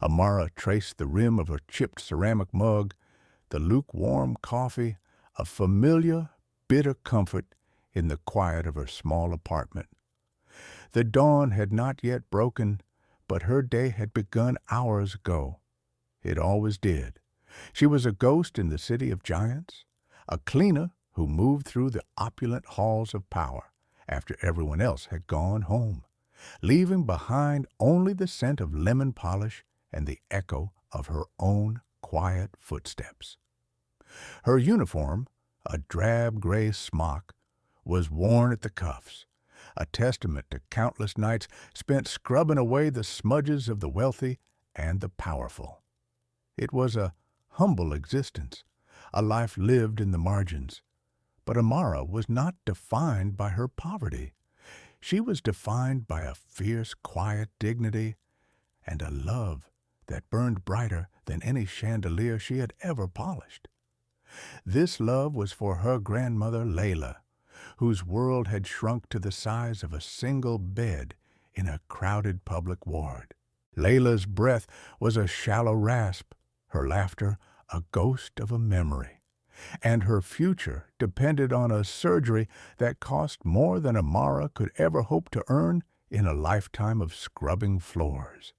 Amara traced the rim of her chipped ceramic mug, the lukewarm coffee, a familiar, bitter comfort in the quiet of her small apartment. The dawn had not yet broken, but her day had begun hours ago. It always did. She was a ghost in the city of giants, a cleaner who moved through the opulent halls of power after everyone else had gone home, leaving behind only the scent of lemon polish and the echo of her own quiet footsteps. Her uniform, a drab gray smock, was worn at the cuffs, a testament to countless nights spent scrubbing away the smudges of the wealthy and the powerful. It was a humble existence, a life lived in the margins. But Amara was not defined by her poverty. She was defined by a fierce, quiet dignity and a love that burned brighter than any chandelier she had ever polished. This love was for her grandmother Layla, whose world had shrunk to the size of a single bed in a crowded public ward. Layla's breath was a shallow rasp, her laughter a ghost of a memory, and her future depended on a surgery that cost more than Amara could ever hope to earn in a lifetime of scrubbing floors.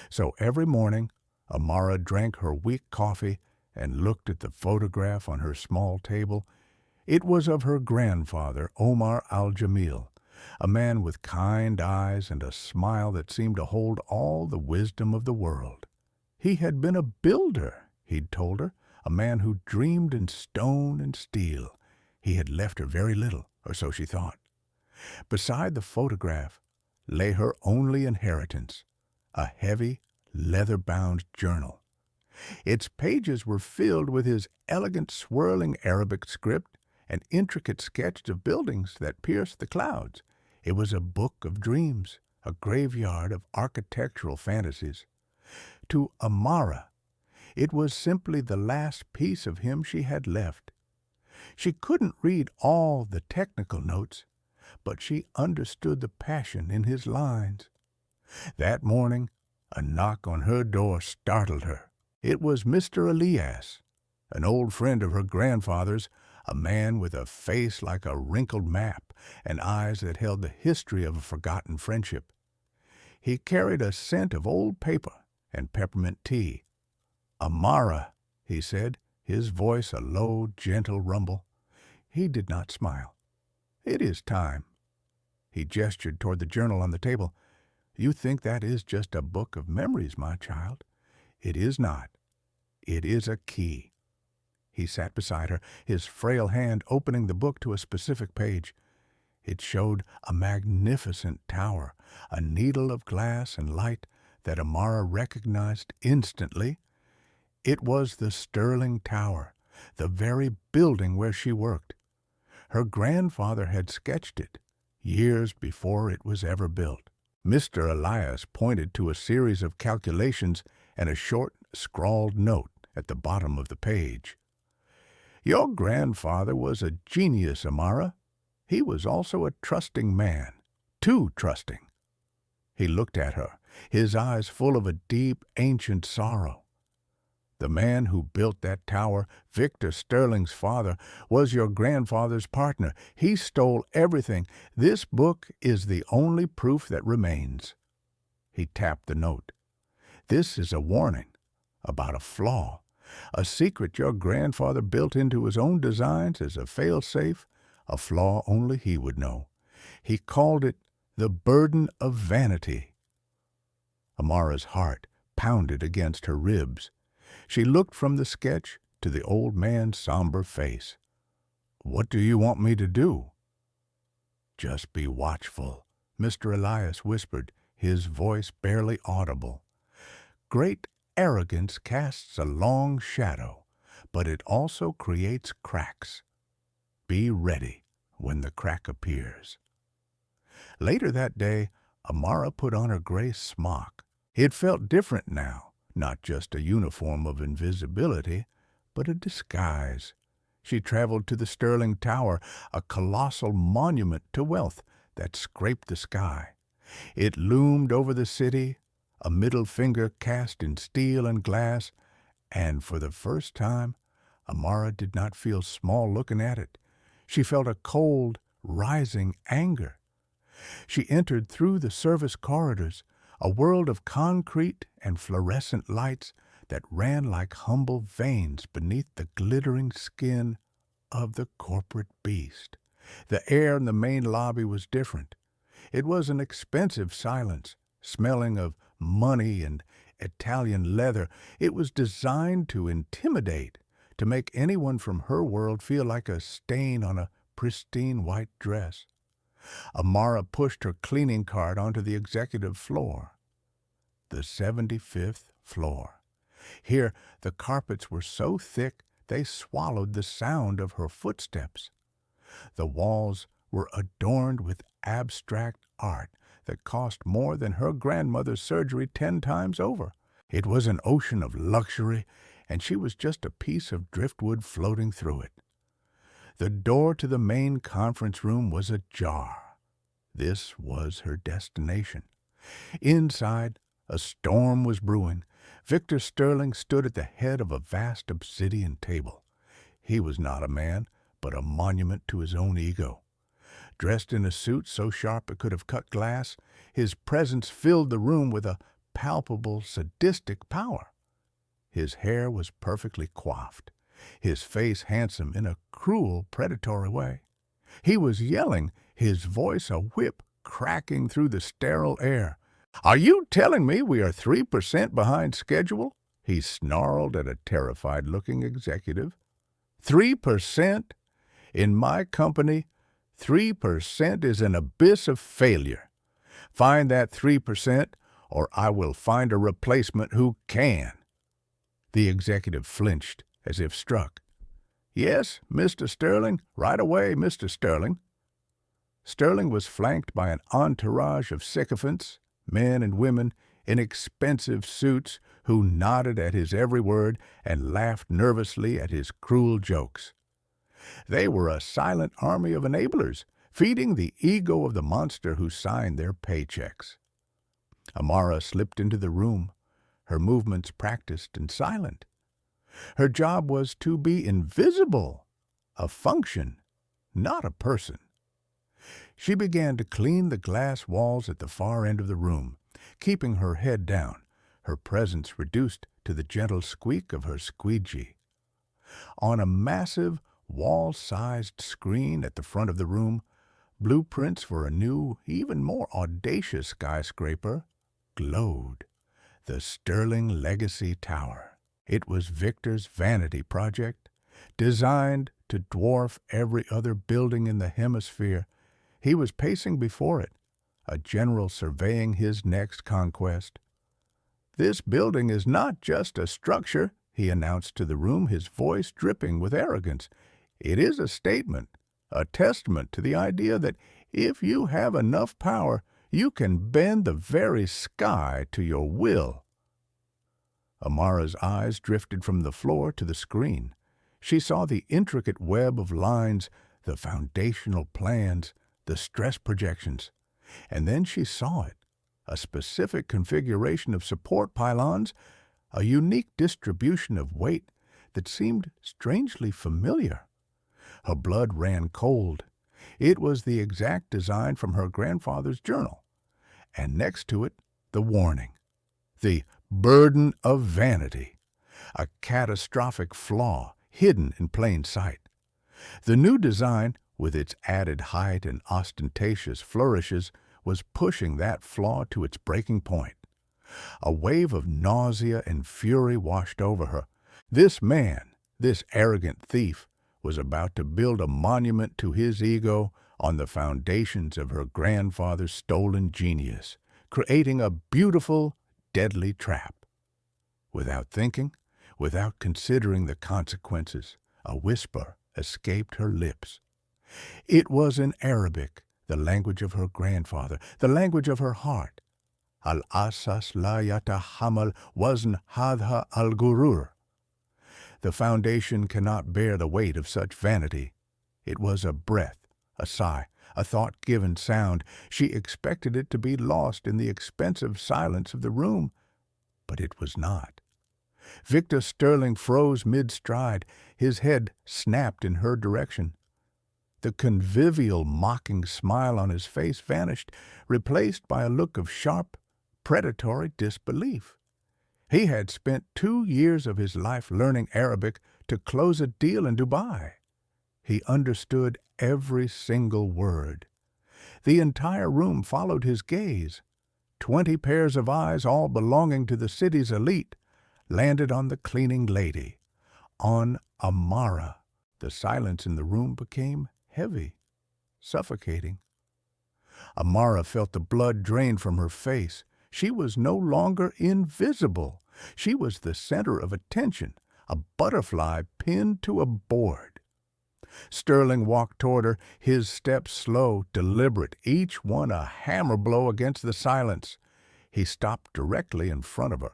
So every morning, Amara drank her weak coffee and looked at the photograph on her small table. It was of her grandfather, Omar al-Jamil, a man with kind eyes and a smile that seemed to hold all the wisdom of the world. He had been a builder, he'd told her, a man who dreamed in stone and steel. He had left her very little, or so she thought. Beside the photograph lay her only inheritance, a heavy, leather-bound journal. Its pages were filled with his elegant, swirling Arabic script and intricate sketches of buildings that pierced the clouds. It was a book of dreams, a graveyard of architectural fantasies. To Amara, it was simply the last piece of him she had left. She couldn't read all the technical notes, but she understood the passion in his lines. That morning, a knock on her door startled her. It was Mr. Elias, an old friend of her grandfather's, a man with a face like a wrinkled map and eyes that held the history of a forgotten friendship. He carried a scent of old paper and peppermint tea. "Amara," he said, his voice a low, gentle rumble. He did not smile. "It is time." He gestured toward the journal on the table. "You think that is just a book of memories, my child. It is not. It is a key." He sat beside her, his frail hand opening the book to a specific page. It showed a magnificent tower, a needle of glass and light that Amara recognized instantly. It was the Sterling Tower, the very building where she worked. Her grandfather had sketched it, years before it was ever built. Mr. Elias pointed to a series of calculations and a short, scrawled note at the bottom of the page. "Your grandfather was a genius, Amara. He was also a trusting man, too trusting." He looked at her, his eyes full of a deep, ancient sorrow. "The man who built that tower, Victor Sterling's father, was your grandfather's partner. He stole everything. This book is the only proof that remains." He tapped the note. "This is a warning about a flaw, a secret your grandfather built into his own designs as a fail-safe, a flaw only he would know. He called it the burden of vanity." Amara's heart pounded against her ribs. She looked from the sketch to the old man's somber face. "What do you want me to do?" "Just be watchful," Mr. Elias whispered, his voice barely audible. "Great arrogance casts a long shadow, but it also creates cracks. Be ready when the crack appears." Later that day, Amara put on her gray smock. It felt different now, not just a uniform of invisibility, but a disguise. She traveled to the Sterling Tower, a colossal monument to wealth that scraped the sky. It loomed over the city, a middle finger cast in steel and glass, and for the first time, Amara did not feel small looking at it. She felt a cold, rising anger. She entered through the service corridors, a world of concrete and fluorescent lights that ran like humble veins beneath the glittering skin of the corporate beast. The air in the main lobby was different. It was an expensive silence, smelling of money and Italian leather. It was designed to intimidate, to make anyone from her world feel like a stain on a pristine white dress. Amara pushed her cleaning cart onto the executive floor. The 75th floor. Here, the carpets were so thick they swallowed the sound of her footsteps. The walls were adorned with abstract art that cost more than her grandmother's surgery 10 times over. It was an ocean of luxury, and she was just a piece of driftwood floating through it. The door to the main conference room was ajar. This was her destination. Inside, a storm was brewing. Victor Sterling stood at the head of a vast obsidian table. He was not a man, but a monument to his own ego. Dressed in a suit so sharp it could have cut glass, his presence filled the room with a palpable, sadistic power. His hair was perfectly coiffed, his face handsome in a cruel, predatory way. He was yelling, his voice a whip cracking through the sterile air. "Are you telling me we are 3% behind schedule?" he snarled at a terrified-looking executive. 3%? In my company, 3% is an abyss of failure. Find that 3%, or I will find a replacement who can. The executive flinched, as if struck. "Yes, Mr. Sterling. Right away, Mr. Sterling." Sterling was flanked by an entourage of sycophants, men and women in expensive suits who nodded at his every word and laughed nervously at his cruel jokes. They were a silent army of enablers, feeding the ego of the monster who signed their paychecks. Amara slipped into the room, her movements practiced and silent. Her job was to be invisible, a function, not a person. She began to clean the glass walls at the far end of the room, keeping her head down, her presence reduced to the gentle squeak of her squeegee. On a massive, wall-sized screen at the front of the room, blueprints for a new, even more audacious skyscraper glowed. The Sterling Legacy Tower. It was Victor's vanity project, designed to dwarf every other building in the hemisphere. He was pacing before it, a general surveying his next conquest. "This building is not just a structure," he announced to the room, his voice dripping with arrogance. "It is a statement, a testament to the idea that if you have enough power, you can bend the very sky to your will." Amara's eyes drifted from the floor to the screen. She saw the intricate web of lines, the foundational plans, the stress projections. And then she saw it, a specific configuration of support pylons, a unique distribution of weight that seemed strangely familiar. Her blood ran cold. It was the exact design from her grandfather's journal. And next to it, the warning. The burden of vanity, a catastrophic flaw hidden in plain sight. The new design, with its added height and ostentatious flourishes, was pushing that flaw to its breaking point. A wave of nausea and fury washed over her. This man, this arrogant thief, was about to build a monument to his ego on the foundations of her grandfather's stolen genius, creating a beautiful, deadly trap. Without thinking, without considering the consequences, a whisper escaped her lips. It was in Arabic, the language of her grandfather, the language of her heart. Al-asas la yatahamal wazn hadha al-gurur. The foundation cannot bear the weight of such vanity. It was a breath, a sigh, A thought-given sound. She expected it to be lost in the expensive silence of the room, but it was not. Victor Sterling froze mid-stride. His head snapped in her direction. The convivial, mocking smile on his face vanished, replaced by a look of sharp, predatory disbelief. He had spent 2 years of his life learning Arabic to close a deal in Dubai. He understood every single word. The entire room followed his gaze. 20 pairs of eyes, all belonging to the city's elite, landed on the cleaning lady, on Amara. The silence in the room became heavy, suffocating. Amara felt the blood drain from her face. She was no longer invisible. She was the center of attention, a butterfly pinned to a board. Sterling walked toward her, his steps slow, deliberate, each one a hammer blow against the silence. He stopped directly in front of her,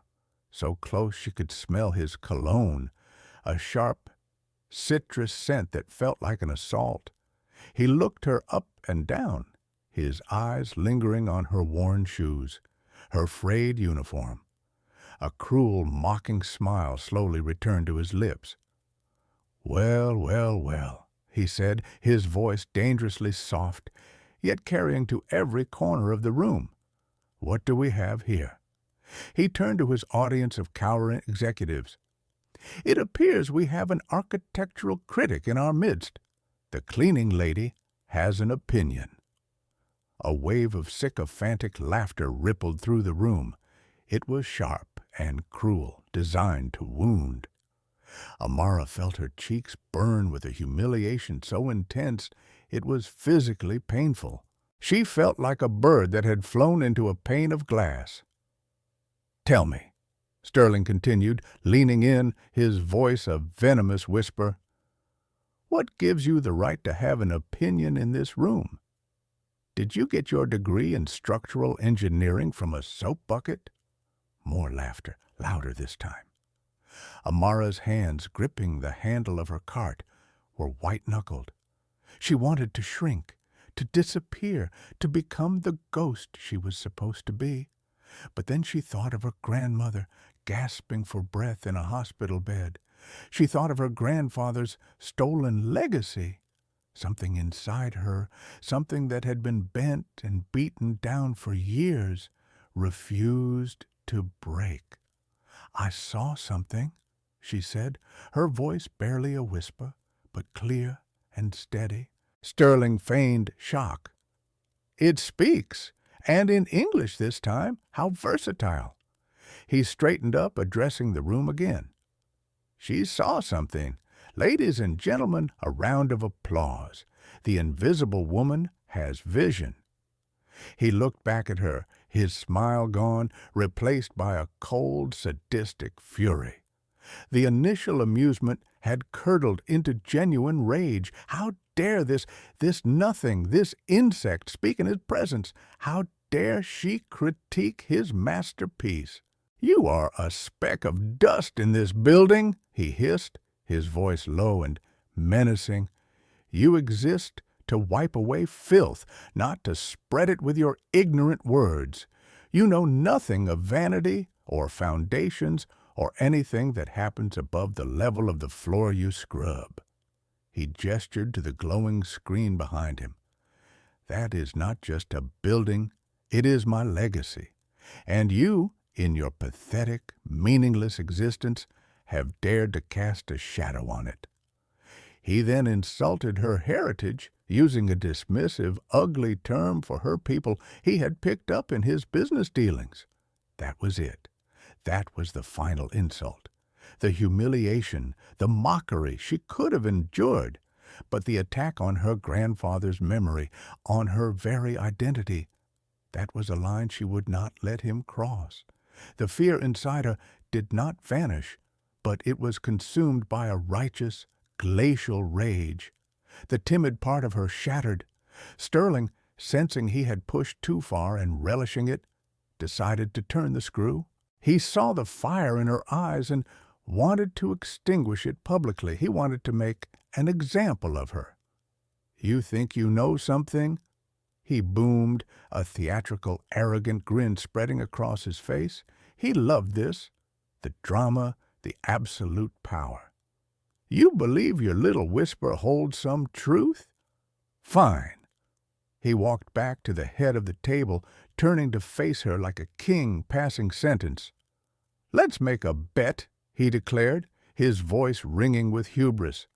so close she could smell his cologne, a sharp, citrus scent that felt like an assault. He looked her up and down, his eyes lingering on her worn shoes, her frayed uniform. A cruel, mocking smile slowly returned to his lips. "Well, well, well," he said, his voice dangerously soft, yet carrying to every corner of the room. "What do we have here?" He turned to his audience of cowering executives. "It appears we have an architectural critic in our midst. The cleaning lady has an opinion." A wave of sycophantic laughter rippled through the room. It was sharp and cruel, designed to wound. Amara felt her cheeks burn with a humiliation so intense it was physically painful. She felt like a bird that had flown into a pane of glass. "Tell me," Sterling continued, leaning in, his voice a venomous whisper, "what gives you the right to have an opinion in this room? Did you get your degree in structural engineering from a soap bucket?" More laughter, louder this time. Amara's hands, gripping the handle of her cart, were white-knuckled. She wanted to shrink, to disappear, to become the ghost she was supposed to be. But then she thought of her grandmother, gasping for breath in a hospital bed. She thought of her grandfather's stolen legacy. Something inside her, something that had been bent and beaten down for years, refused to break. "I saw something," she said, her voice barely a whisper, but clear and steady. Sterling feigned shock. "It speaks, and in English this time. How versatile." He straightened up, addressing the room again. "She saw something. Ladies and gentlemen, a round of applause. The invisible woman has vision." He looked back at her, his smile gone, replaced by a cold, sadistic fury. The initial amusement had curdled into genuine rage. How dare this nothing, this insect, speak in his presence? How dare she critique his masterpiece? "You are a speck of dust in this building," he hissed, his voice low and menacing. "You exist to wipe away filth, not to spread it with your ignorant words. You know nothing of vanity or foundations or anything that happens above the level of the floor you scrub." He gestured to the glowing screen behind him. "That is not just a building, it is my legacy. And you, in your pathetic, meaningless existence, have dared to cast a shadow on it." He then insulted her heritage, using a dismissive, ugly term for her people he had picked up in his business dealings. That was it. That was the final insult. The humiliation, the mockery she could have endured, but the attack on her grandfather's memory, on her very identity, that was a line she would not let him cross. The fear inside her did not vanish, but it was consumed by a righteous, glacial rage. The timid part of her shattered. Sterling, sensing he had pushed too far and relishing it, decided to turn the screw. He saw the fire in her eyes and wanted to extinguish it publicly. He wanted to make an example of her. "You think you know something? he boomed, a theatrical, arrogant grin spreading across his face. He loved this, the drama, the absolute power. You believe your little whisper holds some truth? Fine. He walked back to the head of the table, turning to face her like a king passing sentence. Let's make a bet, he declared, his voice ringing with hubris.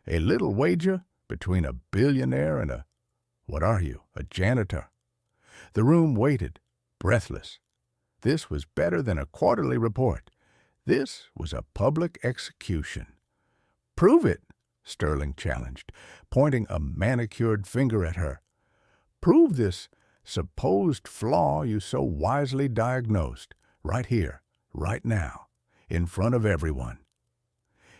A little wager between a billionaire and what are you, a janitor? The room waited, breathless. This was better than a quarterly report. This was a public execution. Prove it, Sterling challenged, pointing a manicured finger at her. Prove this supposed flaw you so wisely diagnosed, right here, right now, in front of everyone.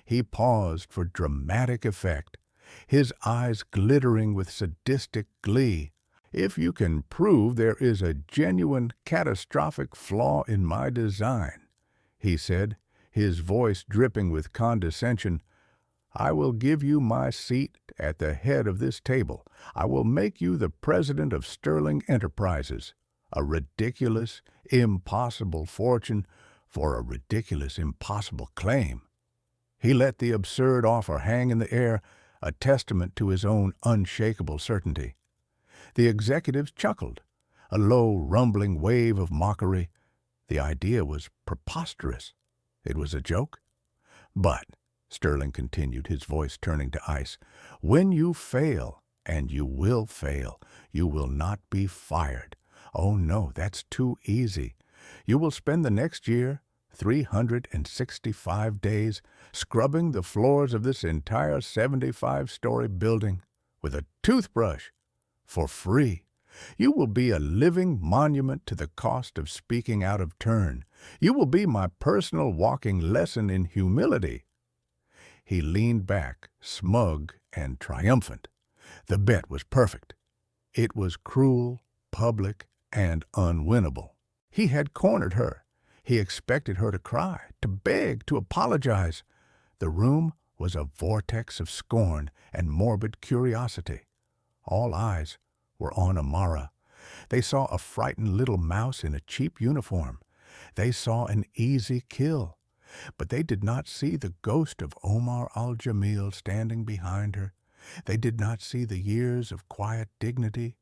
He paused for dramatic effect, his eyes glittering with sadistic glee. If you can prove there is a genuine catastrophic flaw in my design, he said, his voice dripping with condescension, I will give you my seat at the head of this table. I will make you the president of Sterling Enterprises. A ridiculous, impossible fortune for a ridiculous, impossible claim. He let the absurd offer hang in the air, a testament to his own unshakable certainty. The executives chuckled, a low, rumbling wave of mockery. The idea was preposterous. It was a joke. But, Sterling continued, his voice turning to ice, when you fail, and you will fail, you will not be fired. Oh no, that's too easy. You will spend the next year, 365 days, scrubbing the floors of this entire 75-story building with a toothbrush for free. You will be a living monument to the cost of speaking out of turn. You will be my personal walking lesson in humility. He leaned back, smug and triumphant. The bet was perfect. It was cruel, public, and unwinnable. He had cornered her. He expected her to cry, to beg, to apologize. The room was a vortex of scorn and morbid curiosity. All eyes were on Amara. They saw a frightened little mouse in a cheap uniform. They saw an easy kill. But they did not see the ghost of Omar al-Jamil standing behind her. They did not see the years of quiet dignity,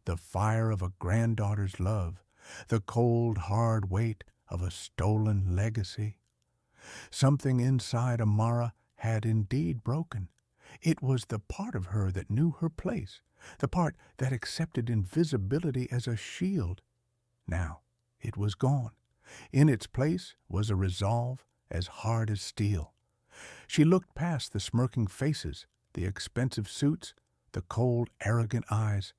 the fire of a granddaughter's love, the cold, hard weight of a stolen legacy. Something inside Amara had indeed broken. It was the part of her that knew her place, the part that accepted invisibility as a shield. Now it was gone. In its place was a resolve as hard as steel. She looked past the smirking faces, the expensive suits, the cold, arrogant eyes.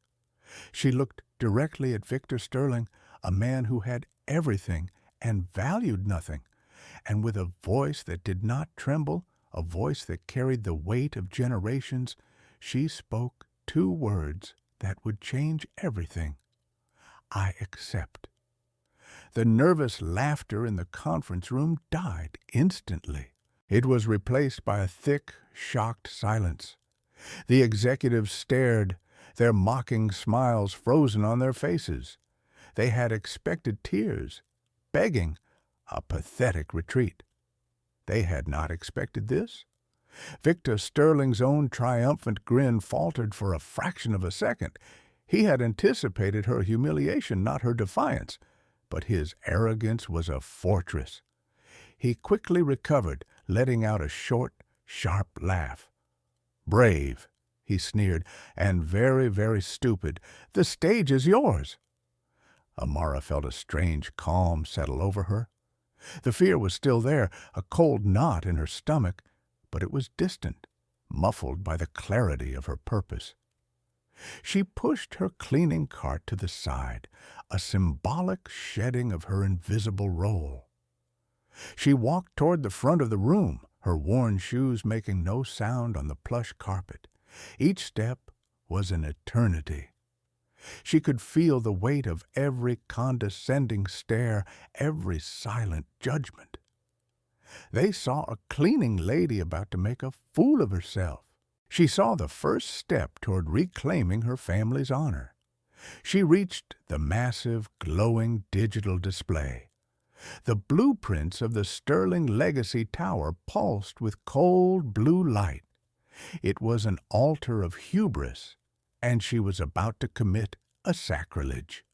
She looked directly at Victor Sterling, a man who had everything and valued nothing, and with a voice that did not tremble, a voice that carried the weight of generations, she spoke two words that would change everything. I accept. The nervous laughter in the conference room died instantly. It was replaced by a thick, shocked silence. The executives stared, their mocking smiles frozen on their faces. They had expected tears, begging a pathetic retreat. They had not expected this. Victor Sterling's own triumphant grin faltered for a fraction of a second. He had anticipated her humiliation, not her defiance, but his arrogance was a fortress. He quickly recovered, letting out a short, sharp laugh. Brave, he sneered, and very, very stupid. The stage is yours. Amara felt a strange calm settle over her. The fear was still there, a cold knot in her stomach, but it was distant, muffled by the clarity of her purpose. She pushed her cleaning cart to the side, a symbolic shedding of her invisible role. She walked toward the front of the room, her worn shoes making no sound on the plush carpet. Each step was an eternity. She could feel the weight of every condescending stare, every silent judgment. They saw a cleaning lady about to make a fool of herself. She saw the first step toward reclaiming her family's honor. She reached the massive, glowing digital display. The blueprints of the Sterling Legacy Tower pulsed with cold blue light. It was an altar of hubris, and she was about to commit a sacrilege.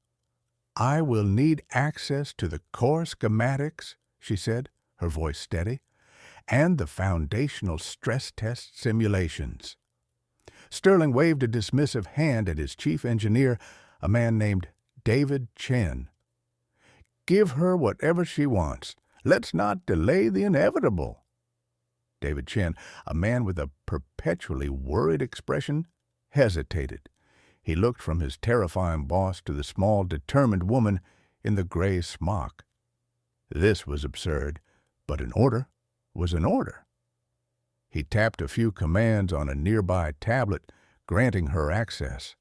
"I will need access to the core schematics," she said, her voice steady, "and the foundational stress test simulations." Sterling waved a dismissive hand at his chief engineer, a man named David Chen. "Give her whatever she wants. Let's not delay the inevitable." David Chen, a man with a perpetually worried expression, hesitated. He looked from his terrifying boss to the small, determined woman in the gray smock. This was absurd, but an order was an order. He tapped a few commands on a nearby tablet, granting her access.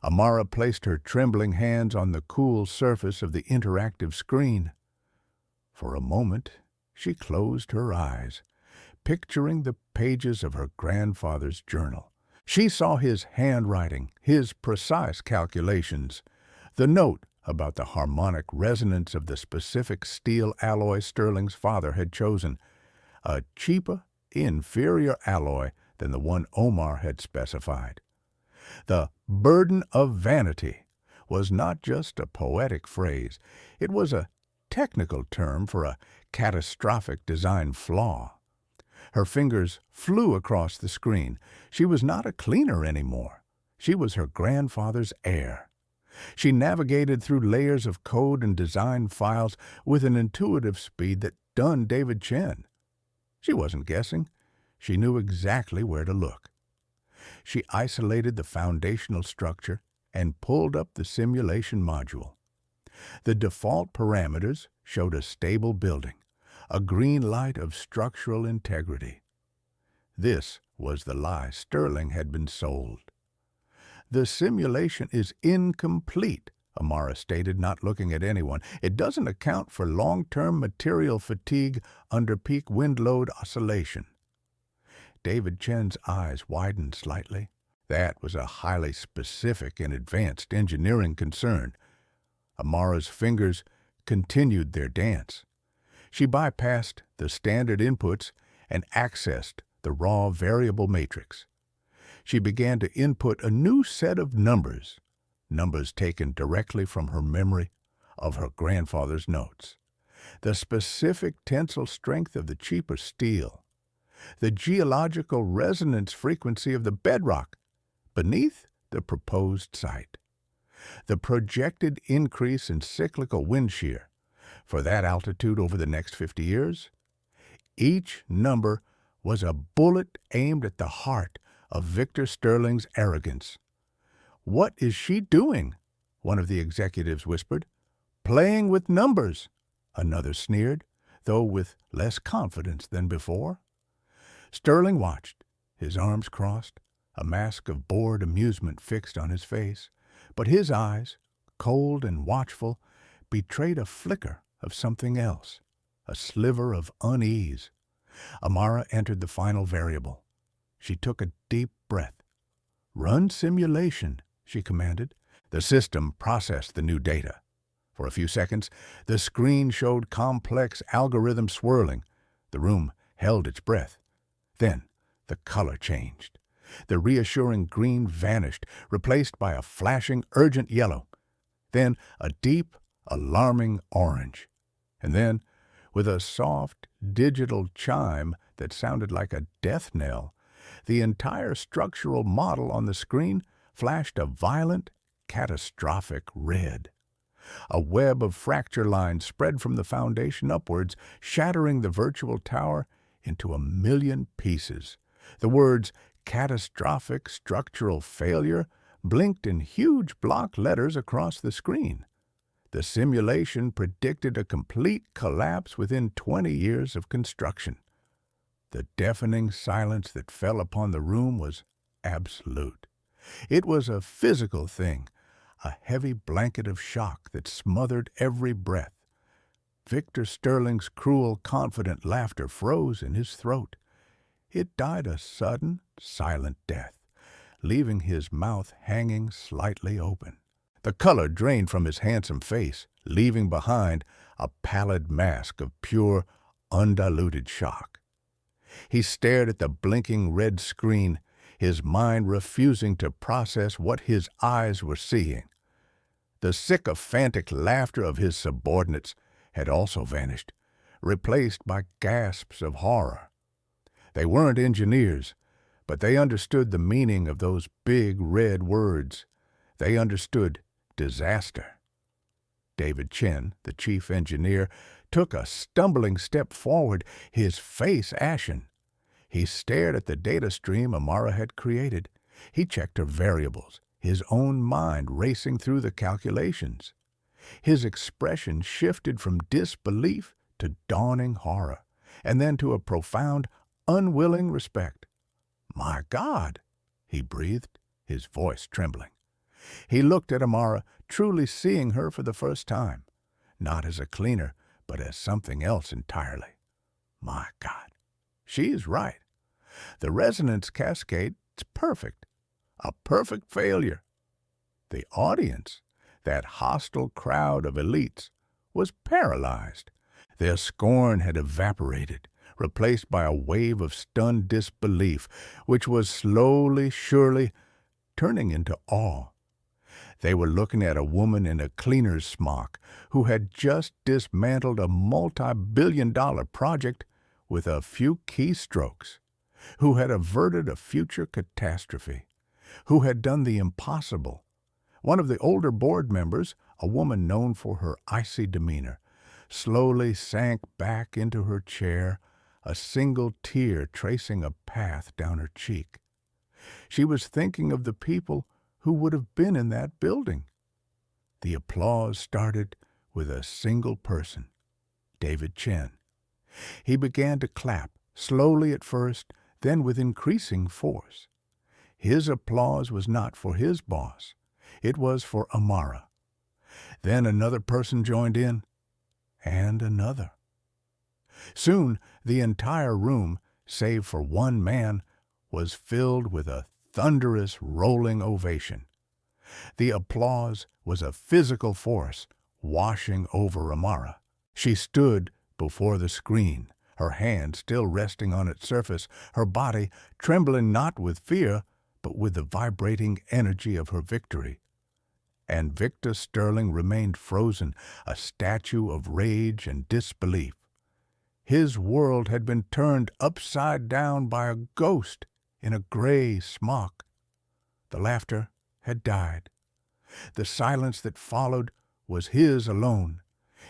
Amara placed her trembling hands on the cool surface of the interactive screen. For a moment, she closed her eyes, picturing the pages of her grandfather's journal. She saw his handwriting, his precise calculations, the note about the harmonic resonance of the specific steel alloy Sterling's father had chosen, a cheaper, inferior alloy than the one Omar had specified. The burden of vanity was not just a poetic phrase. It was a technical term for a catastrophic design flaw. Her fingers flew across the screen. She was not a cleaner anymore. She was her grandfather's heir. She navigated through layers of code and design files with an intuitive speed that stunned David Chen. She wasn't guessing. She knew exactly where to look. She isolated the foundational structure and pulled up the simulation module. The default parameters showed a stable building, a green light of structural integrity. This was the lie Sterling had been sold. "The simulation is incomplete," Amara stated, not looking at anyone. "It doesn't account for long-term material fatigue under peak wind load oscillation." David Chen's eyes widened slightly. That was a highly specific and advanced engineering concern. Amara's fingers continued their dance. She bypassed the standard inputs and accessed the raw variable matrix. She began to input a new set of numbers taken directly from her memory of her grandfather's notes. The specific tensile strength of the cheaper steel, the geological resonance frequency of the bedrock beneath the proposed site, the projected increase in cyclical wind shear for that altitude over the next 50 years. Each number was a bullet aimed at the heart of Victor Sterling's arrogance. "What is she doing?" one of the executives whispered. "Playing with numbers," another sneered, though with less confidence than before. Sterling watched, his arms crossed, a mask of bored amusement fixed on his face, but his eyes, cold and watchful, betrayed a flicker of something else, a sliver of unease. Amara entered the final variable. She took a deep breath. "Run simulation," she commanded. The system processed the new data. For a few seconds, the screen showed complex algorithms swirling. The room held its breath. Then the color changed. The reassuring green vanished, replaced by a flashing, urgent yellow. Then a deep, alarming orange. And then, with a soft, digital chime that sounded like a death knell, the entire structural model on the screen flashed a violent, catastrophic red. A web of fracture lines spread from the foundation upwards, shattering the virtual tower into 1,000,000 pieces. The words "catastrophic structural failure" blinked in huge block letters across the screen. The simulation predicted a complete collapse within 20 years of construction. The deafening silence that fell upon the room was absolute. It was a physical thing, a heavy blanket of shock that smothered every breath. Victor Sterling's cruel, confident laughter froze in his throat. It died a sudden, silent death, leaving his mouth hanging slightly open. The color drained from his handsome face, leaving behind a pallid mask of pure, undiluted shock. He stared at the blinking red screen, his mind refusing to process what his eyes were seeing. The sycophantic laughter of his subordinates had also vanished, replaced by gasps of horror. They weren't engineers, but they understood the meaning of those big red words. They understood disaster. David Chen, the chief engineer, took a stumbling step forward, his face ashen. He stared at the data stream Amara had created. He checked her variables, his own mind racing through the calculations. His expression shifted from disbelief to dawning horror, and then to a profound, unwilling respect. "My God!" he breathed, his voice trembling. He looked at Amara, truly seeing her for the first time, not as a cleaner, but as something else entirely. My God, she's right. The resonance cascade's perfect, a perfect failure. The audience, that hostile crowd of elites, was paralyzed. Their scorn had evaporated, replaced by a wave of stunned disbelief, which was slowly, surely, turning into awe. They were looking at a woman in a cleaner's smock who had just dismantled a multi-billion-dollar project with a few keystrokes, who had averted a future catastrophe, who had done the impossible. One of the older board members, a woman known for her icy demeanor, slowly sank back into her chair, a single tear tracing a path down her cheek. She was thinking of the people who would have been in that building. The applause started with a single person, David Chen. He began to clap, slowly at first, then with increasing force. His applause was not for his boss. It was for Amara. Then another person joined in, and another. Soon the entire room, save for one man, was filled with a thunderous, rolling ovation. The applause was a physical force washing over Amara. She stood before the screen, her hand still resting on its surface, her body trembling not with fear, but with the vibrating energy of her victory. And Victor Sterling remained frozen, a statue of rage and disbelief. His world had been turned upside down by a ghost in a gray smock. The laughter had died. The silence that followed was his alone.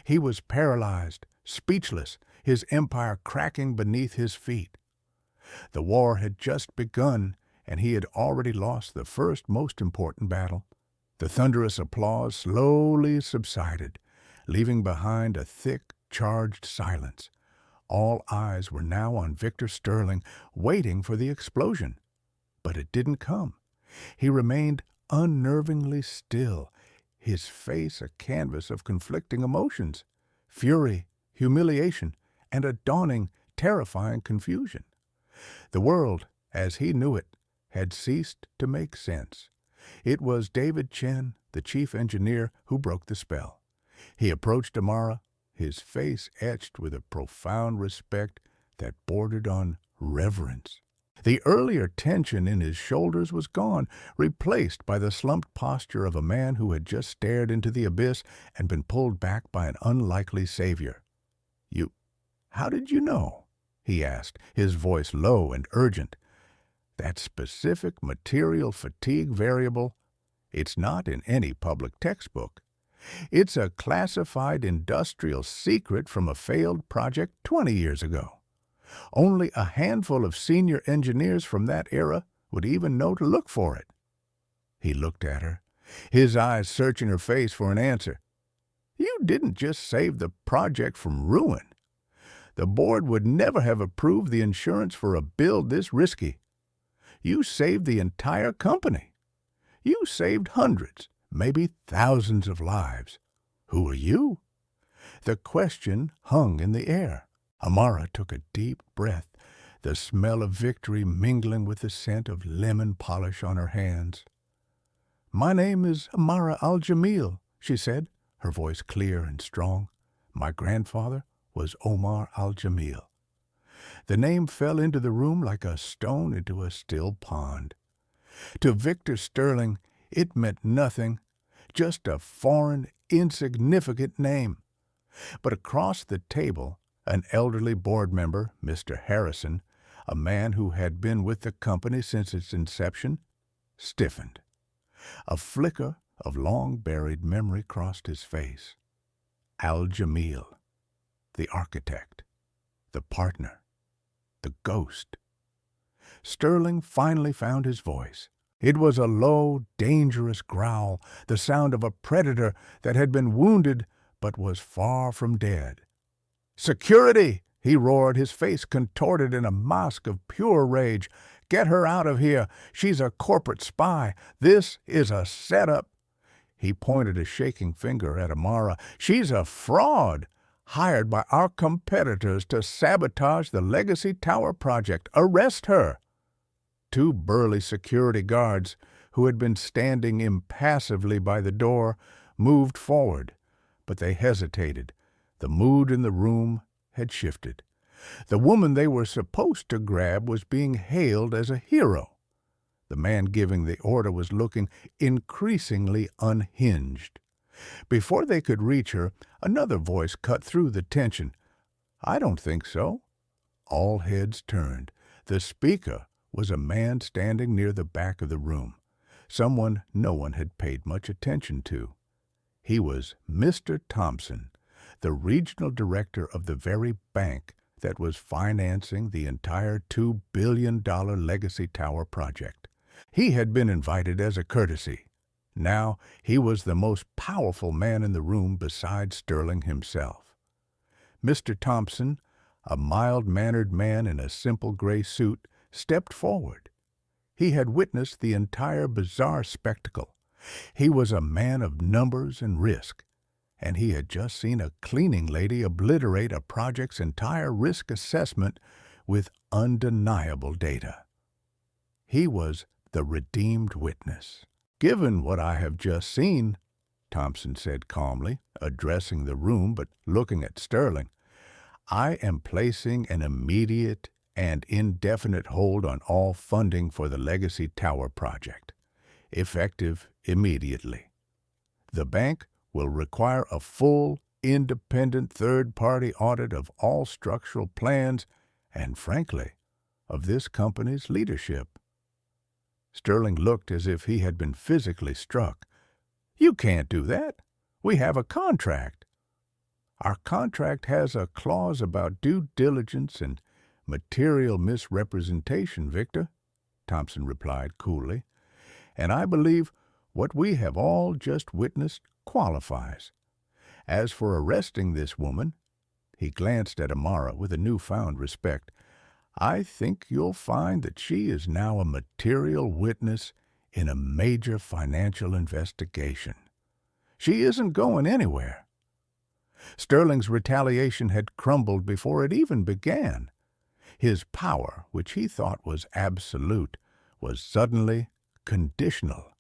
He was paralyzed, speechless, his empire cracking beneath his feet. The war had just begun, and he had already lost the first most important battle. The thunderous applause slowly subsided, leaving behind a thick, charged silence. All eyes were now on Victor Sterling, waiting for the explosion. But it didn't come. He remained unnervingly still, his face a canvas of conflicting emotions, fury, humiliation, and a dawning, terrifying confusion. The world, as he knew it, had ceased to make sense. It was David Chen, the chief engineer, who broke the spell. He approached Amara, his face etched with a profound respect that bordered on reverence. The earlier tension in his shoulders was gone, replaced by the slumped posture of a man who had just stared into the abyss and been pulled back by an unlikely savior. How did you know?" he asked, his voice low and urgent. "That specific material fatigue variable, it's not in any public textbook. It's a classified industrial secret from a failed project 20 years ago. Only a handful of senior engineers from that era would even know to look for it." He looked at her, his eyes searching her face for an answer. "You didn't just save the project from ruin. The board would never have approved the insurance for a build this risky. You saved the entire company. You saved hundreds, maybe thousands of lives. Who are you?" The question hung in the air. Amara took a deep breath, the smell of victory mingling with the scent of lemon polish on her hands. "My name is Amara Al-Jamil," she said, her voice clear and strong. "My grandfather was Omar Al-Jamil." The name fell into the room like a stone into a still pond. To Victor Sterling, it meant nothing, just a foreign, insignificant name. But across the table, an elderly board member, Mr. Harrison, a man who had been with the company since its inception, stiffened. A flicker of long-buried memory crossed his face. Al-Jamil, the architect, the partner, the ghost. Sterling finally found his voice. It was a low, dangerous growl, the sound of a predator that had been wounded but was far from dead. "Security!" he roared, his face contorted in a mask of pure rage. "Get her out of here! She's a corporate spy! This is a setup!" He pointed a shaking finger at Amara. "She's a fraud, hired by our competitors to sabotage the Legacy Tower project. Arrest her!" Two burly security guards, who had been standing impassively by the door, moved forward, but they hesitated. The mood in the room had shifted. The woman they were supposed to grab was being hailed as a hero. The man giving the order was looking increasingly unhinged. Before they could reach her, another voice cut through the tension. "I don't think so." All heads turned. The speaker was a man standing near the back of the room, someone no one had paid much attention to. He was Mr. Thompson, the regional director of the very bank that was financing the entire $2 billion Legacy Tower project. He had been invited as a courtesy. Now he was the most powerful man in the room besides Sterling himself. Mr. Thompson, a mild-mannered man in a simple gray suit, stepped forward. He had witnessed the entire bizarre spectacle. He was a man of numbers and risk, and he had just seen a cleaning lady obliterate a project's entire risk assessment with undeniable data. He was the redeemed witness. "Given what I have just seen," Thompson said calmly, addressing the room but looking at Sterling, "I am placing an immediate and indefinite hold on all funding for the Legacy Tower project, effective immediately. The bank will require a full, independent third-party audit of all structural plans and, frankly, of this company's leadership." Sterling looked as if he had been physically struck. "You can't do that. We have a contract." "Our contract has a clause about due diligence and material misrepresentation, Victor," Thompson replied coolly, "and I believe what we have all just witnessed qualifies. As for arresting this woman," he glanced at Amara with a newfound respect, "I think you'll find that she is now a material witness in a major financial investigation. She isn't going anywhere." Sterling's retaliation had crumbled before it even began. His power, which he thought was absolute, was suddenly conditional.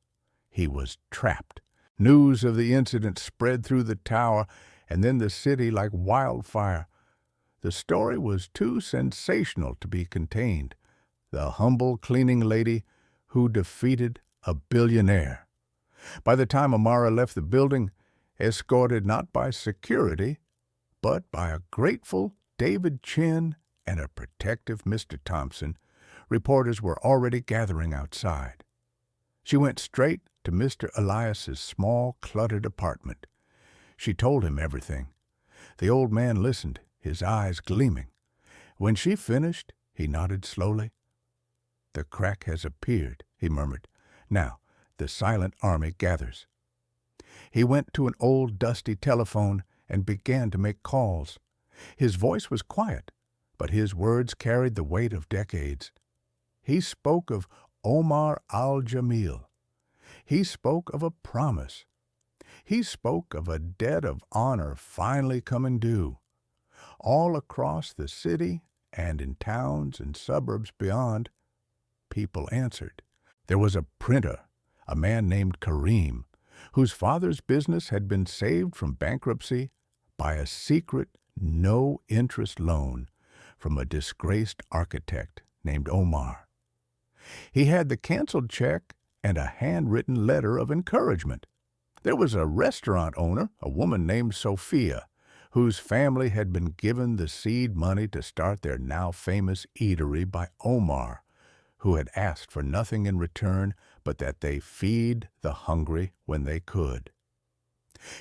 He was trapped. News of the incident spread through the tower and then the city like wildfire. The story was too sensational to be contained. The humble cleaning lady who defeated a billionaire. By the time Amara left the building, escorted not by security, but by a grateful David Chin and a protective Mr. Thompson, reporters were already gathering outside. She went straight to Mr. Elias's small, cluttered apartment. She told him everything. The old man listened, his eyes gleaming. When she finished, he nodded slowly. "The crack has appeared," he murmured. "Now, the silent army gathers." He went to an old, dusty telephone and began to make calls. His voice was quiet, but his words carried the weight of decades. He spoke of Omar Al-Jamil. He spoke of a promise. He spoke of a debt of honor finally coming due. All across the city and in towns and suburbs beyond, people answered. There was a printer, a man named Kareem, whose father's business had been saved from bankruptcy by a secret, no-interest loan from a disgraced architect named Omar. He had the canceled check and a handwritten letter of encouragement. There was a restaurant owner, a woman named Sophia, whose family had been given the seed money to start their now famous eatery by Omar, who had asked for nothing in return but that they feed the hungry when they could.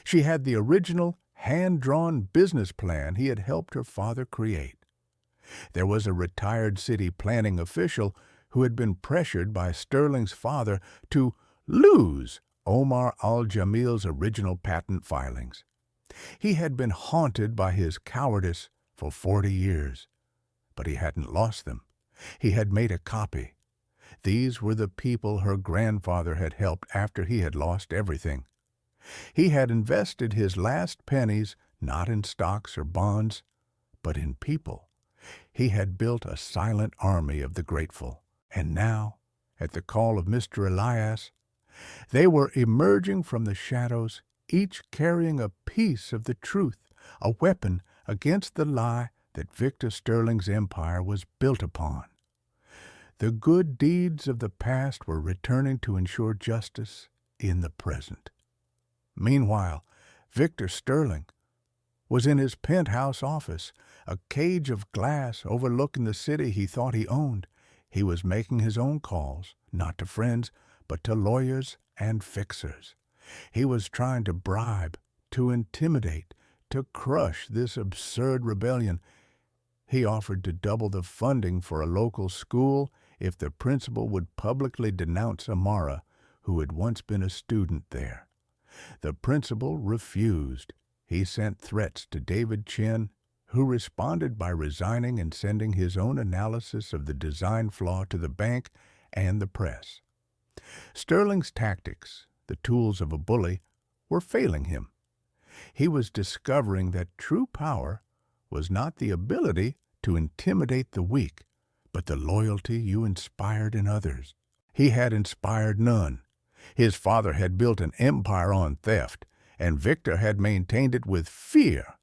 She had the original hand-drawn business plan he had helped her father create. There was a retired city planning official who had been pressured by Sterling's father to lose Omar al-Jamil's original patent filings. He had been haunted by his cowardice for 40 years, but he hadn't lost them. He had made a copy. These were the people her grandfather had helped after he had lost everything. He had invested his last pennies not in stocks or bonds, but in people. He had built a silent army of the grateful, and now, at the call of Mr. Elias, they were emerging from the shadows, each carrying a piece of the truth, a weapon against the lie that Victor Sterling's empire was built upon. The good deeds of the past were returning to ensure justice in the present. Meanwhile, Victor Sterling was in his penthouse office, a cage of glass overlooking the city he thought he owned. He was making his own calls, not to friends, but to lawyers and fixers. He was trying to bribe, to intimidate, to crush this absurd rebellion. He offered to double the funding for a local school if the principal would publicly denounce Amara, who had once been a student there. The principal refused. He sent threats to David Chin, who responded by resigning and sending his own analysis of the design flaw to the bank and the press. Sterling's tactics, the tools of a bully, were failing him. He was discovering that true power was not the ability to intimidate the weak, but the loyalty you inspired in others. He had inspired none. His father had built an empire on theft, and Victor had maintained it with fear.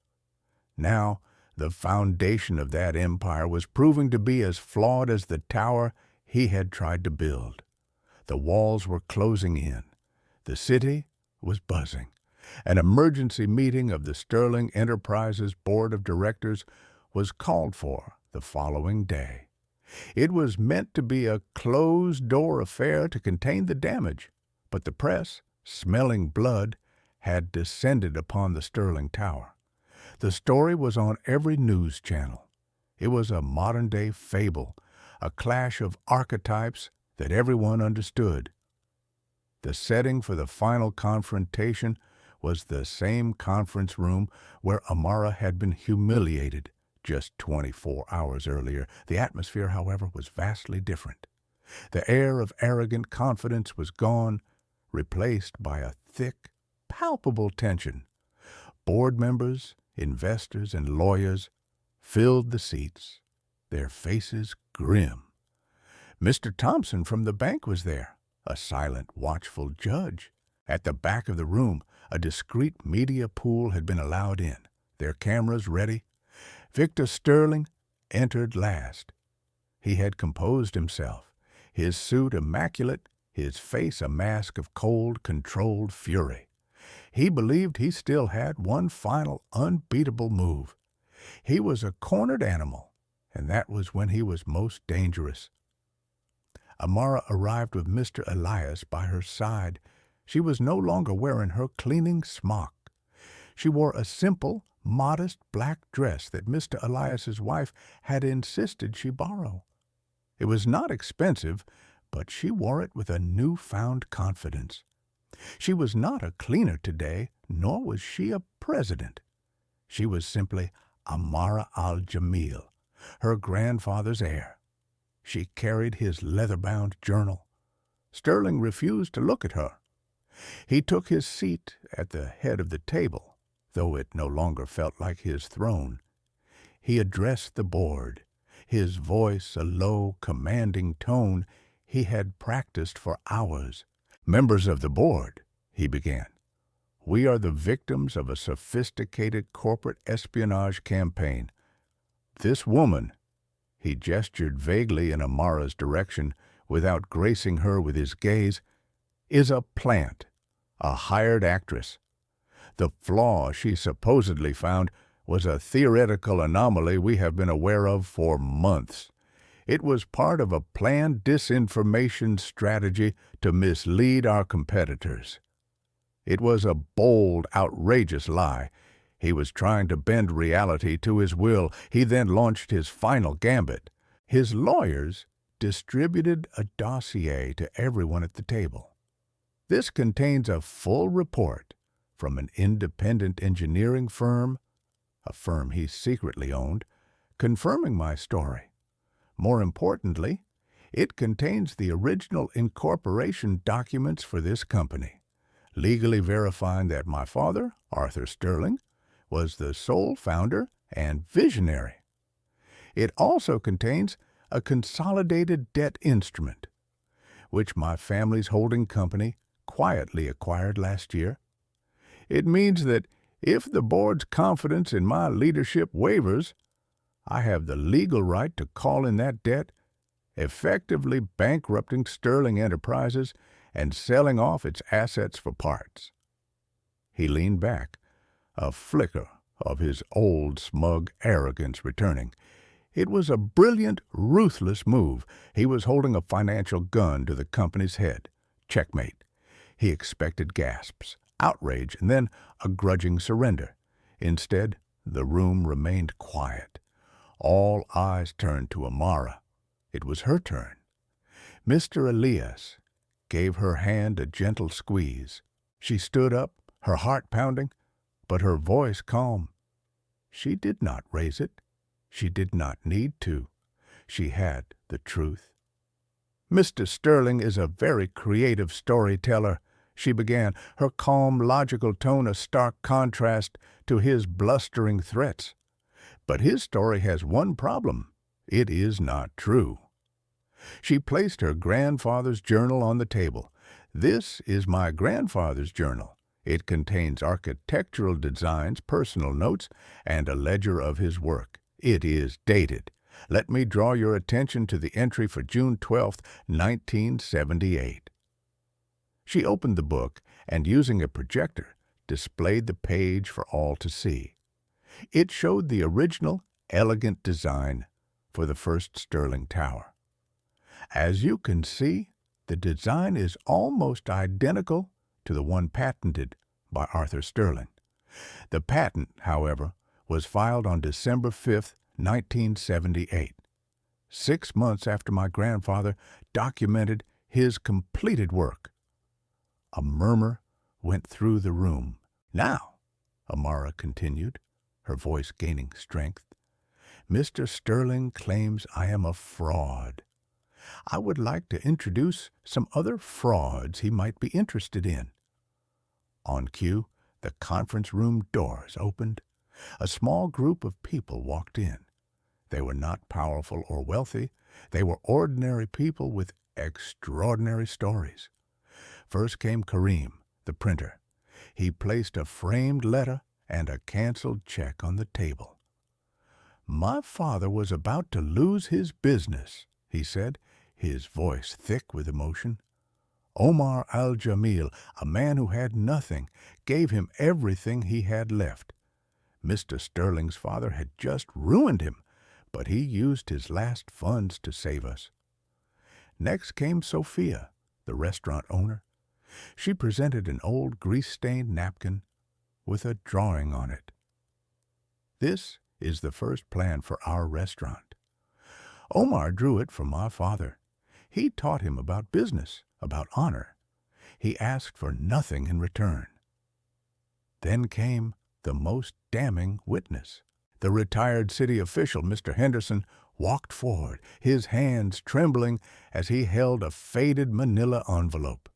Now, the foundation of that empire was proving to be as flawed as the tower he had tried to build. The walls were closing in. The city was buzzing. An emergency meeting of the Sterling Enterprises Board of Directors was called for the following day. It was meant to be a closed-door affair to contain the damage, but the press, smelling blood, had descended upon the Sterling Tower. The story was on every news channel. It was a modern-day fable, a clash of archetypes that everyone understood. The setting for the final confrontation was the same conference room where Amara had been humiliated just 24 hours earlier. The atmosphere, however, was vastly different. The air of arrogant confidence was gone, replaced by a thick, palpable tension. Board members, investors, and lawyers filled the seats, their faces grim. Mr. Thompson from the bank was there, a silent, watchful judge. At the back of the room, a discreet media pool had been allowed in, their cameras ready. Victor Sterling entered last. He had composed himself, his suit immaculate, his face a mask of cold, controlled fury. He believed he still had one final, unbeatable move. He was a cornered animal, and that was when he was most dangerous. Amara arrived with Mr. Elias by her side. She was no longer wearing her cleaning smock. She wore a simple, modest black dress that Mr. Elias's wife had insisted she borrow. It was not expensive, but she wore it with a newfound confidence. She was not a cleaner today, nor was she a president. She was simply Amara al-Jamil, her grandfather's heir. She carried his leather-bound journal. Sterling refused to look at her. He took his seat at the head of the table, though it no longer felt like his throne. He addressed the board, his voice a low, commanding tone he had practiced for hours. "Members of the board," he began, "we are the victims of a sophisticated corporate espionage campaign. This woman," he gestured vaguely in Amara's direction without gracing her with his gaze, "is a plant, a hired actress. The flaw she supposedly found was a theoretical anomaly we have been aware of for months. It was part of a planned disinformation strategy to mislead our competitors. It was a bold, outrageous lie. He was trying to bend reality to his will. He then launched his final gambit. His lawyers distributed a dossier to everyone at the table. This contains a full report from an independent engineering firm, a firm he secretly owned, confirming my story. More importantly, it contains the original incorporation documents for this company, legally verifying that my father, Arthur Sterling, was the sole founder and visionary. It also contains a consolidated debt instrument, which my family's holding company quietly acquired last year. It means that if the board's confidence in my leadership wavers, I have the legal right to call in that debt, effectively bankrupting Sterling Enterprises and selling off its assets for parts." He leaned back, a flicker of his old smug arrogance returning. It was a brilliant, ruthless move. He was holding a financial gun to the company's head. Checkmate. He expected gasps, outrage, and then a grudging surrender. Instead, the room remained quiet. All eyes turned to Amara. It was her turn. Mr. Elias gave her hand a gentle squeeze. She stood up, her heart pounding, but her voice calm. She did not raise it. She did not need to. She had the truth. "Mr. Sterling is a very creative storyteller," she began, her calm, logical tone a stark contrast to his blustering threats. "But his story has one problem. It is not true." She placed her grandfather's journal on the table. "This is my grandfather's journal. It contains architectural designs, personal notes, and a ledger of his work. It is dated. Let me draw your attention to the entry for June 12th, 1978. She opened the book and, using a projector, displayed the page for all to see. It showed the original, elegant design for the first Sterling Tower. As you can see, the design is almost identical to the one patented by Arthur Sterling. The patent, however, was filed on December 5th, 1978, 6 months after my grandfather documented his completed work. A murmur went through the room. "Now," Amara continued, her voice gaining strength, "Mr. Sterling claims I am a fraud. I would like to introduce some other frauds he might be interested in." On cue, the conference room doors opened. A small group of people walked in. They were not powerful or wealthy. They were ordinary people with extraordinary stories. First came Kareem, the printer. He placed a framed letter and a canceled check on the table. "My father was about to lose his business," he said, his voice thick with emotion. "Omar al-Jamil, a man who had nothing, gave him everything he had left. Mr. Sterling's father had just ruined him, but he used his last funds to save us." Next came Sophia, the restaurant owner. She presented an old grease-stained napkin with a drawing on it. "This is the first plan for our restaurant. Omar drew it for my father. He taught him about business, about honor. He asked for nothing in return." Then came the most damning witness. The retired city official, Mr. Henderson, walked forward, his hands trembling as he held a faded manila envelope.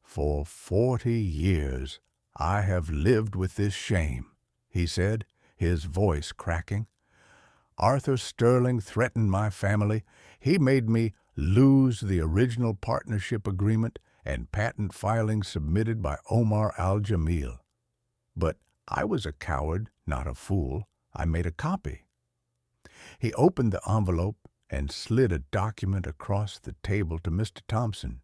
"For 40 years I have lived with this shame," he said, his voice cracking. "Arthur Sterling threatened my family. He made me lose the original partnership agreement and patent filings submitted by Omar Al-Jamil. But I was a coward, not a fool. I made a copy. He opened the envelope and slid a document across the table to Mr. Thompson.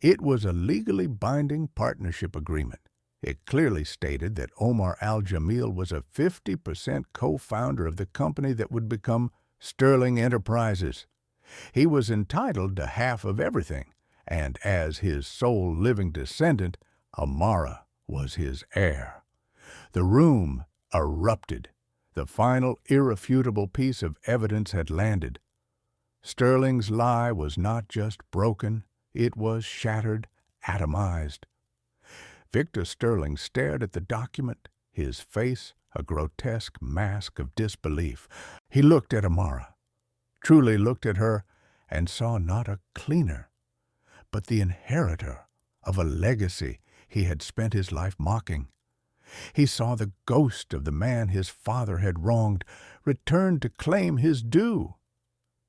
It was a legally binding partnership agreement. It clearly stated that Omar Al-Jamil was a 50% co-founder of the company that would become Sterling Enterprises. He was entitled to half of everything, and as his sole living descendant, Amara was his heir. The room erupted. The final irrefutable piece of evidence had landed. Sterling's lie was not just broken, it was shattered, atomized. Victor Sterling stared at the document, his face a grotesque mask of disbelief. He looked at Amara, truly looked at her, and saw not a cleaner, but the inheritor of a legacy he had spent his life mocking. He saw the ghost of the man his father had wronged return to claim his due.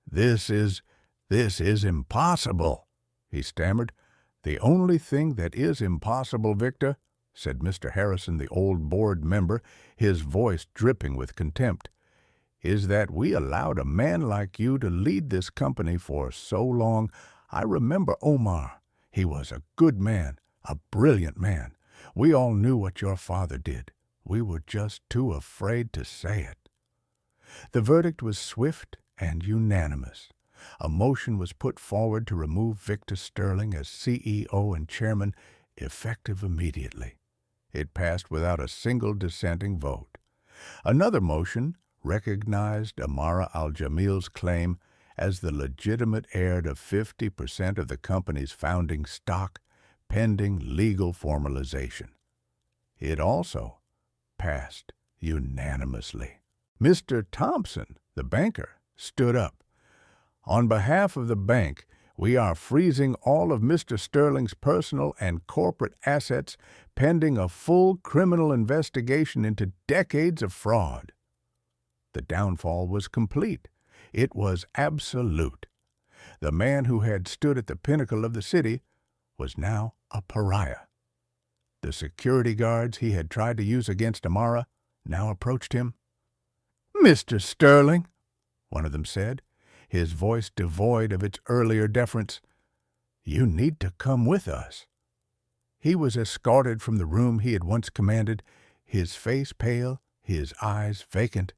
This is impossible," he stammered. "The only thing that is impossible, Victor," said Mr. Harrison, the old board member, his voice dripping with contempt, "is that we allowed a man like you to lead this company for so long. I remember Omar. He was a good man, a brilliant man. We all knew what your father did. We were just too afraid to say it." The verdict was swift and unanimous. A motion was put forward to remove Victor Sterling as CEO and chairman, effective immediately. It passed without a single dissenting vote. Another motion recognized Amara Al-Jamil's claim as the legitimate heir to 50% of the company's founding stock, pending legal formalization. It also passed unanimously. Mr. Thompson, the banker, stood up. "On behalf of the bank, we are freezing all of Mr. Sterling's personal and corporate assets pending a full criminal investigation into decades of fraud." The downfall was complete. It was absolute. The man who had stood at the pinnacle of the city was now a pariah. The security guards he had tried to use against Amara now approached him. "Mr. Sterling," one of them said, his voice devoid of its earlier deference, "you need to come with us." He was escorted from the room he had once commanded, his face pale, his eyes vacant.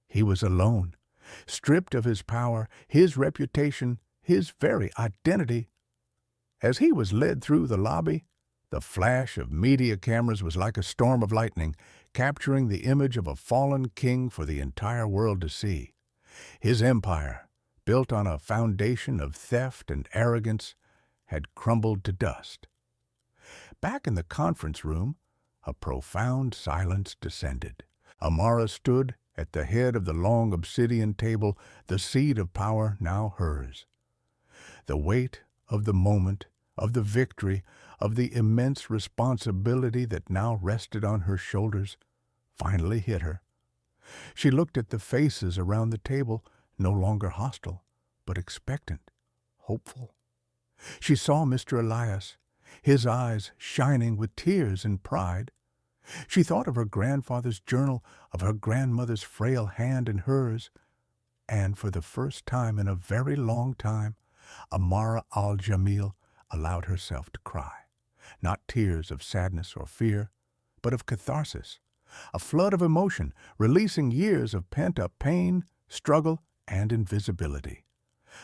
He was alone, stripped of his power, his reputation, his very identity. As he was led through the lobby, the flash of media cameras was like a storm of lightning, capturing the image of a fallen king for the entire world to see. His empire, built on a foundation of theft and arrogance, had crumbled to dust. Back in the conference room, a profound silence descended. Amara stood at the head of the long obsidian table, the seat of power now hers. The weight of the moment, of the victory, of the immense responsibility that now rested on her shoulders, finally hit her. She looked at the faces around the table, no longer hostile, but expectant, hopeful. She saw Mr. Elias, his eyes shining with tears and pride. She thought of her grandfather's journal, of her grandmother's frail hand in hers, and for the first time in a very long time, Amara Al-Jamil allowed herself to cry. Not tears of sadness or fear, but of catharsis, a flood of emotion, releasing years of pent-up pain, struggle, and invisibility.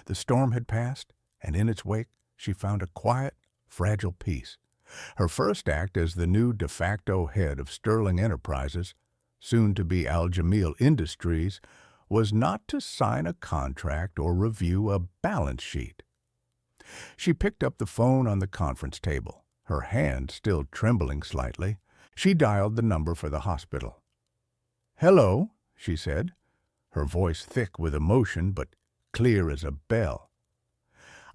The storm had passed, and in its wake she found a quiet, fragile peace. Her first act as the new de facto head of Sterling Enterprises, soon to be Al-Jamil Industries, was not to sign a contract or review a balance sheet. She picked up the phone on the conference table, her hand still trembling slightly. She dialed the number for the hospital. "Hello," she said, her voice thick with emotion but clear as a bell.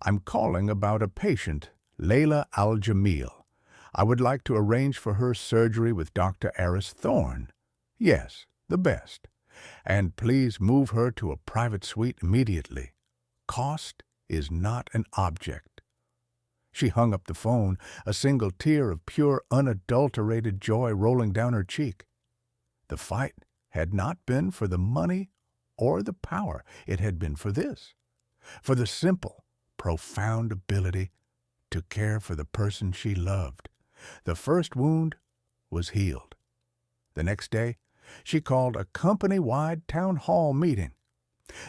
"I'm calling about a patient, Layla Al-Jamil. I would like to arrange for her surgery with Dr. Aris Thorne. Yes, the best. And please move her to a private suite immediately. Cost is not an object." She hung up the phone, a single tear of pure, unadulterated joy rolling down her cheek. The fight had not been for the money or the power. It had been for this, for the simple, profound ability to care for the person she loved. The first wound was healed. The next day, she called a company-wide town hall meeting.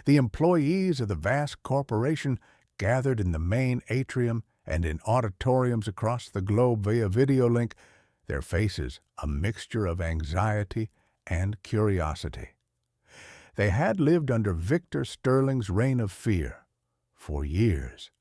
The employees of the vast corporation gathered in the main atrium and in auditoriums across the globe via video link, their faces a mixture of anxiety and curiosity. They had lived under Victor Sterling's reign of fear for years.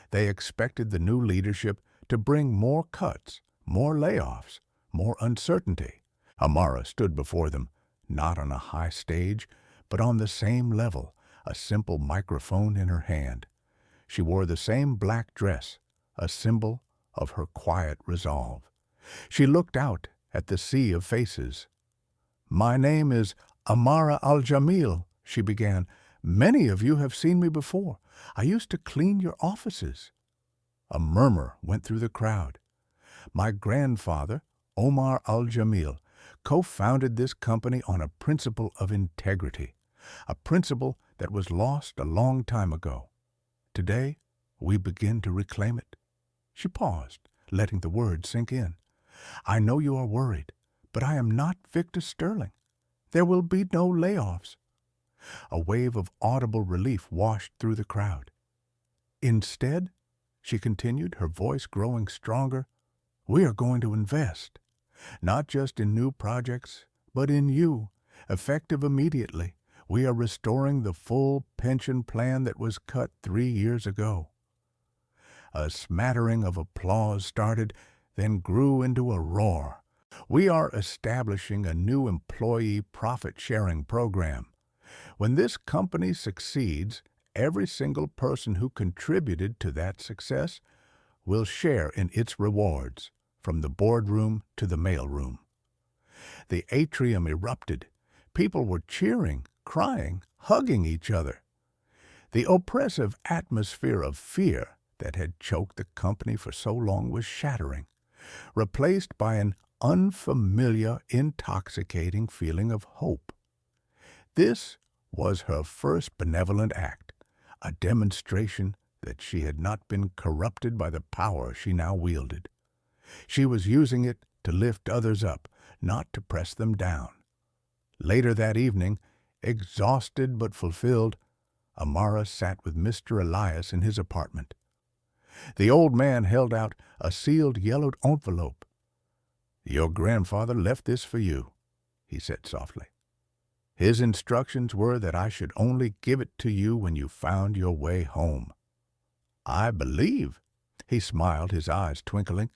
They expected the new leadership to bring more cuts, more layoffs, more uncertainty. Amara stood before them, not on a high stage, but on the same level, a simple microphone in her hand. She wore the same black dress, a symbol of her quiet resolve. She looked out at the sea of faces. "My name is Amara Al-Jamil," she began. "Many of you have seen me before. I used to clean your offices." A murmur went through the crowd. "My grandfather, Omar Al-Jamil, co-founded this company on a principle of integrity, a principle that was lost a long time ago. Today, we begin to reclaim it." She paused, letting the words sink in. "I know you are worried, but I am not Victor Sterling. There will be no layoffs." A wave of audible relief washed through the crowd. "Instead," she continued, her voice growing stronger, "we are going to invest, not just in new projects, but in you, effective immediately. We are restoring the full pension plan that was cut 3 years ago." A smattering of applause started, then grew into a roar. "We are establishing a new employee profit-sharing program. When this company succeeds, every single person who contributed to that success will share in its rewards, from the boardroom to the mailroom." The atrium erupted. People were cheering, crying, hugging each other. The oppressive atmosphere of fear that had choked the company for so long was shattering, replaced by an unfamiliar, intoxicating feeling of hope. This was her first benevolent act, a demonstration that she had not been corrupted by the power she now wielded. She was using it to lift others up, not to press them down. Later that evening, exhausted but fulfilled, Amara sat with Mr. Elias in his apartment. The old man held out a sealed yellowed envelope. "Your grandfather left this for you," he said softly. "His instructions were that I should only give it to you when you found your way home." "I believe," he smiled, his eyes twinkling,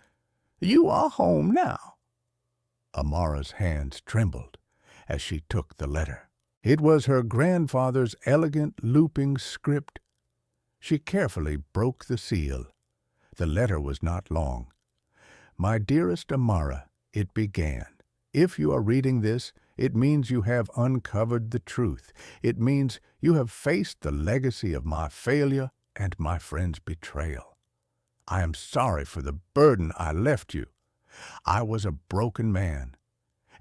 "you are home now." Amara's hands trembled as she took the letter. It was her grandfather's elegant looping script. She carefully broke the seal. The letter was not long. "My dearest Amara," it began, "if you are reading this, it means you have uncovered the truth. It means you have faced the legacy of my failure and my friend's betrayal. I am sorry for the burden I left you. I was a broken man,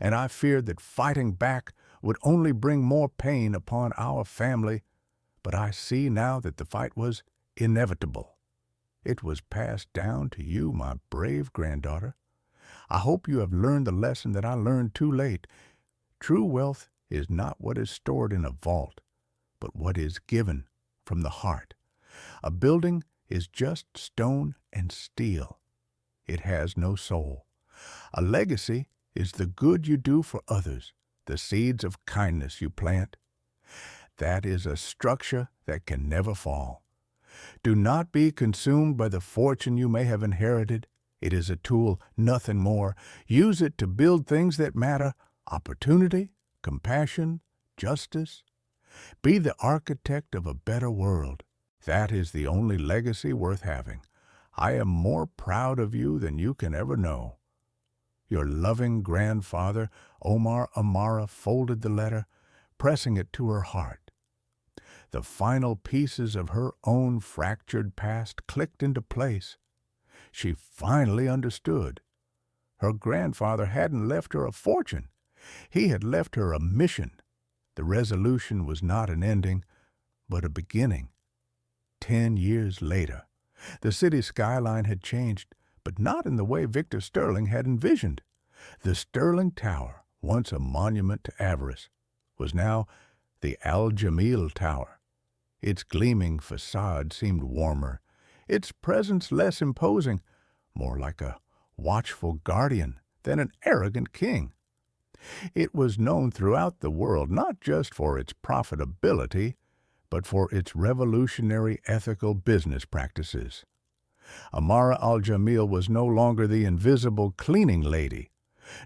and I feared that fighting back would only bring more pain upon our family, but I see now that the fight was inevitable. It was passed down to you, my brave granddaughter. I hope you have learned the lesson that I learned too late. True wealth is not what is stored in a vault, but what is given from the heart. A building is just stone and steel. It has no soul. A legacy is the good you do for others, the seeds of kindness you plant. That is a structure that can never fall. Do not be consumed by the fortune you may have inherited. It is a tool, nothing more. Use it to build things that matter: opportunity, compassion, justice. Be the architect of a better world. That is the only legacy worth having. I am more proud of you than you can ever know. Your loving grandfather, Omar Amara, folded the letter, pressing it to her heart. The final pieces of her own fractured past clicked into place. She finally understood. Her grandfather hadn't left her a fortune. He had left her a mission. The resolution was not an ending, but a beginning. 10 years later, the city skyline had changed, but not in the way Victor Sterling had envisioned. The Sterling Tower, once a monument to avarice, was now the Al Jamil Tower. Its gleaming facade seemed warmer, its presence less imposing, more like a watchful guardian than an arrogant king. It was known throughout the world not just for its profitability, but for its revolutionary ethical business practices. Amara al-Jamil was no longer the invisible cleaning lady,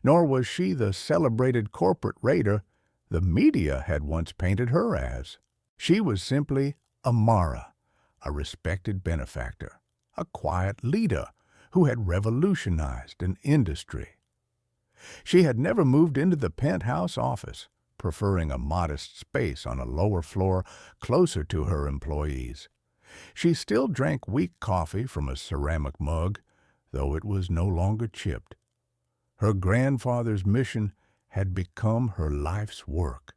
nor was she the celebrated corporate raider the media had once painted her as. She was simply Amara, a respected benefactor, a quiet leader who had revolutionized an industry. She had never moved into the penthouse office, preferring a modest space on a lower floor closer to her employees. She still drank weak coffee from a ceramic mug, though it was no longer chipped. Her grandfather's mission had become her life's work.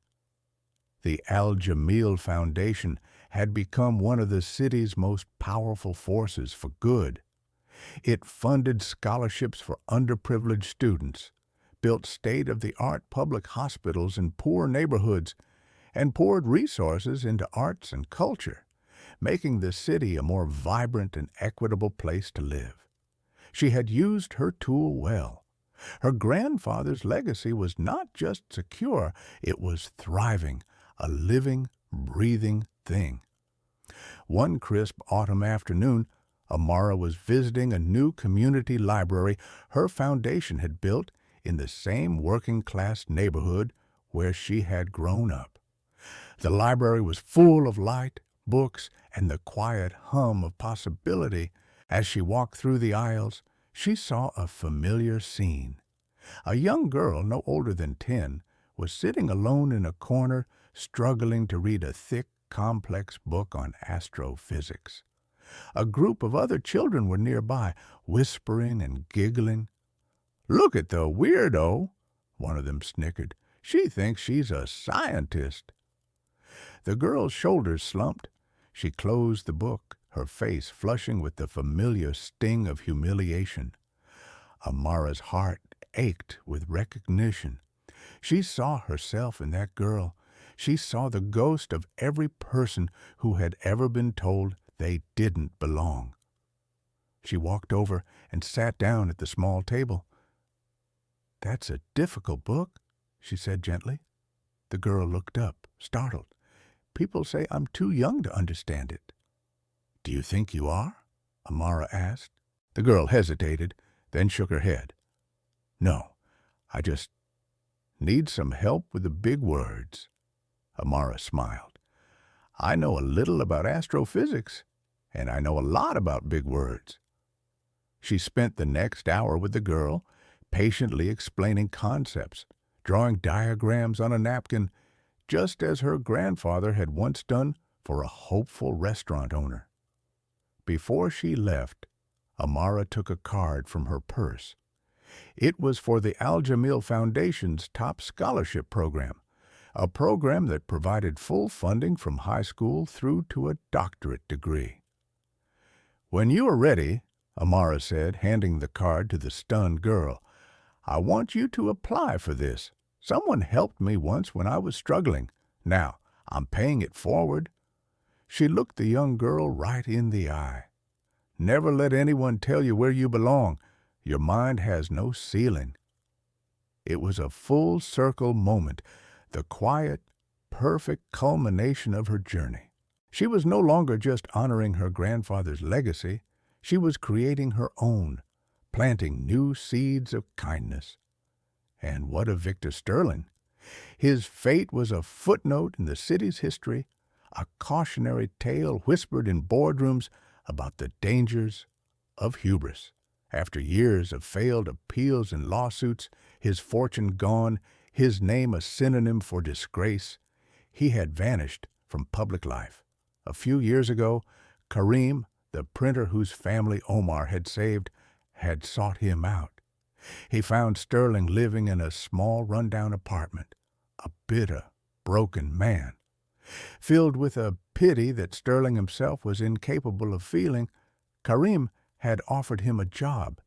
The Al Jamil Foundation had become one of the city's most powerful forces for good. It funded scholarships for underprivileged students, built state-of-the-art public hospitals in poor neighborhoods, and poured resources into arts and culture, making the city a more vibrant and equitable place to live. She had used her tool well. Her grandfather's legacy was not just secure, it was thriving, a living, breathing thing. One crisp autumn afternoon, Amara was visiting a new community library her foundation had built in the same working-class neighborhood where she had grown up. The library was full of light, books, and the quiet hum of possibility. As she walked through the aisles, she saw a familiar scene. A young girl, no older than 10, was sitting alone in a corner, struggling to read a thick, complex book on astrophysics. A group of other children were nearby, whispering and giggling. "Look at the weirdo," one of them snickered. "She thinks she's a scientist." The girl's shoulders slumped. She closed the book, her face flushing with the familiar sting of humiliation. Amara's heart ached with recognition. She saw herself in that girl. She saw the ghost of every person who had ever been told they didn't belong. She walked over and sat down at the small table. "That's a difficult book," she said gently. The girl looked up, startled. "People say I'm too young to understand it." "Do you think you are?" Amara asked. The girl hesitated, then shook her head. "No, I just need some help with the big words." Amara smiled. "I know a little about astrophysics, and I know a lot about big words." She spent the next hour with the girl, patiently explaining concepts, drawing diagrams on a napkin, just as her grandfather had once done for a hopeful restaurant owner. Before she left, Amara took a card from her purse. It was for the Al Jamil Foundation's top scholarship program, a program that provided full funding from high school through to a doctorate degree. "When you are ready," Amara said, handing the card to the stunned girl, "I want you to apply for this. Someone helped me once when I was struggling. Now, I'm paying it forward." She looked the young girl right in the eye. "Never let anyone tell you where you belong. Your mind has no ceiling." It was a full-circle moment, the quiet, perfect culmination of her journey. She was no longer just honoring her grandfather's legacy. She was creating her own, planting new seeds of kindness. And what of Victor Sterling? His fate was a footnote in the city's history, a cautionary tale whispered in boardrooms about the dangers of hubris. After years of failed appeals and lawsuits, his fortune gone, his name a synonym for disgrace, he had vanished from public life. A few years ago, Karim, the printer whose family Omar had saved, had sought him out. He found Sterling living in a small rundown apartment, a bitter, broken man. Filled with a pity that Sterling himself was incapable of feeling, Karim had offered him a job,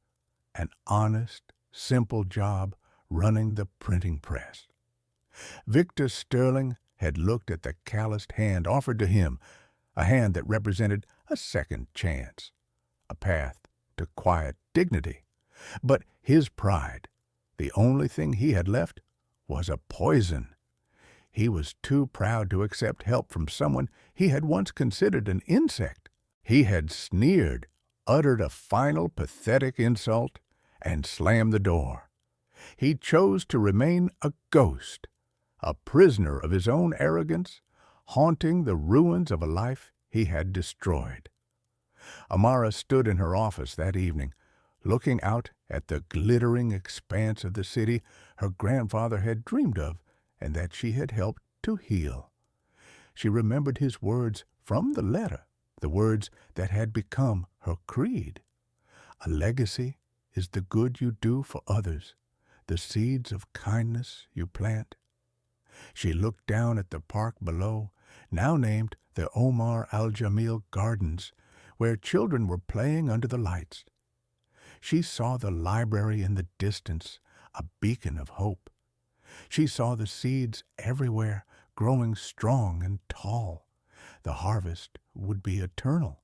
an honest, simple job running the printing press. Victor Sterling had looked at the calloused hand offered to him, a hand that represented a second chance, a path to quiet dignity. But his pride, the only thing he had left, was a poison. He was too proud to accept help from someone he had once considered an insect. He had sneered, uttered a final pathetic insult, and slammed the door. He chose to remain a ghost, a prisoner of his own arrogance, haunting the ruins of a life he had destroyed. Amara stood in her office that evening, looking out at the glittering expanse of the city her grandfather had dreamed of and that she had helped to heal. She remembered his words from the letter, the words that had become her creed. A legacy is the good you do for others, the seeds of kindness you plant. She looked down at the park below, now named the Omar Al-Jamil Gardens, where children were playing under the lights. She saw the library in the distance, a beacon of hope. She saw the seeds everywhere growing strong and tall. The harvest would be eternal.